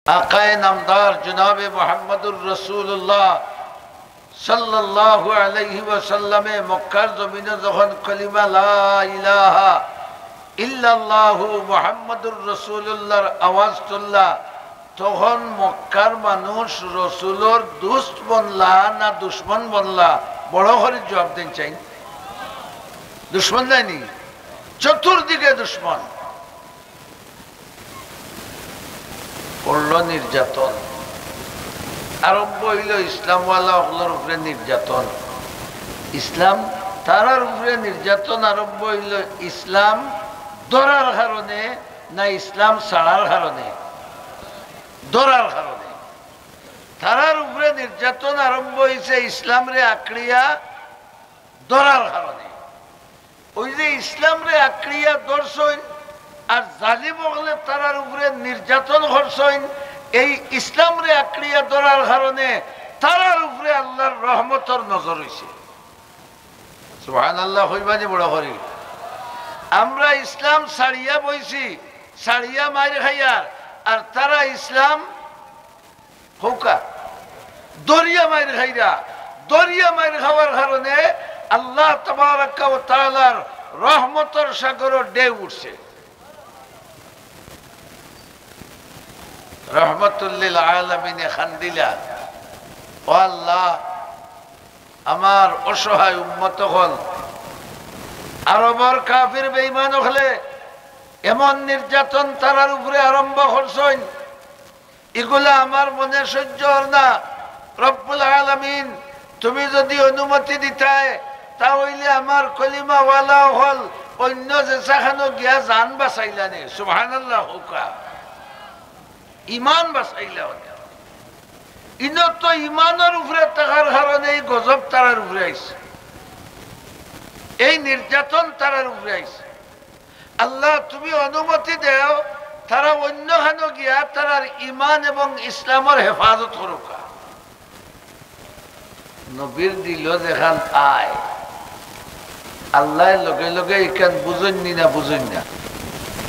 आकाए नामदार जनाब मुहम्मदुर रसूलुल्लाह सल्लल्लाहु अलैहि वसल्लम मक्कार जमीने যখন कलिमा ला इलाहा इल्लल्लाहु मुहम्मदुर रसूलुल्लाहर आवाज तुल्ला তখন মক্কার মানুষ রসুলোর দুষ্ট বনলা না দুশ্মন বনলা বড় করে জবাব দেন চাই দুশ্মন যায়নি চতুর্দিকে দুশ্মন করল নির্যাতন আরম্ভ হইল ইসলামওয়ালা হলোর উপরে নির্যাতন ইসলাম তারার উপরে নির্যাতন আরম্ভ হইল ইসলাম ধরার কারণে না ইসলাম ছাড়ার কারণে ধরার কারণে তারার উপরে নির্যাতন আরম্ভ হয়েছে ইসলাম রে আঁকড়িয়া ধরার কারণে ওই যে ইসলাম রে আঁকড়িয়া ধরছইন আর জালিম হলে তারার উপরে নির্যাতন করছইন এই ইসলাম রে আঁকড়িয়া ধরার কারণে তারার উপরে আল্লাহর রহমতের নজর হইছে সুবহানাল্লাহ হইবানি বড় করি আমরা ইসলাম ছাড়িয়া বইছি ছাড়িয়া মাইর খাইয়ার আর তারা ইসলাম হোকা দরিয়া মাইর খাইরা দরিয়া মাইর খাওয়ার কারণে আল্লাহ তাবারাকা ওয়া তাআলার রহমতের সাগরে ঢেউ উঠছে রহমাতুল লিল আলামিন খান্দিলা ও আল্লাহ আমার অসহায় উম্মত হল আরবের কাফির বেঈমান হলে এমন নির্যাতন তারার উপরে আরম্ভ করছেন এগুলা আমার মনে সহ্য হয় না রব্বুল আলামিন তুমি যদি অনুমতি দিতাই তাহলে আমার কলিমা ওয়ালা হল অন্য যেখানে গিয়া জান বাঁচাইলানে সুবহানাল্লাহ হুকা ইমান বাঁচাইলা ইন তো ইমানের উপরে থাকার কারণে এই গজব তারার উপরে আইছে এই নির্যাতন তারার উপরে আইছে আল্লাহ তুমি অনুমতি দেও তারা অন্যখানে গিয়া তারার ইমান এবং ইসলামের হেফাজত করুক নবীর দিল যেখান আয় আল্লাহ লগে লগে এখান বুঝেননি না বুঝেন না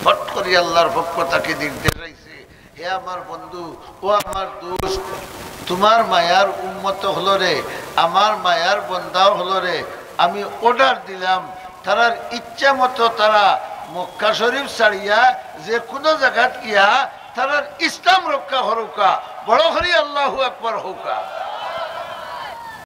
ফট করি আল্লাহর পক্ষ তাকে নির্দেশ আইছে হে আমার বন্ধু ও আমার দোস্ত তোমার মায়ার উম্মত হলো রে আমার মায়ার বন্দাও হলো রে আমি অর্ডার দিলাম তারার ইচ্ছা মতো তারা মক্কা শরীফ ছাড়িয়া যে কোনো জায়গাত গিয়া তারার ইসলাম রক্ষা হরুকা বড় হরি আল্লাহু আকবার হোকা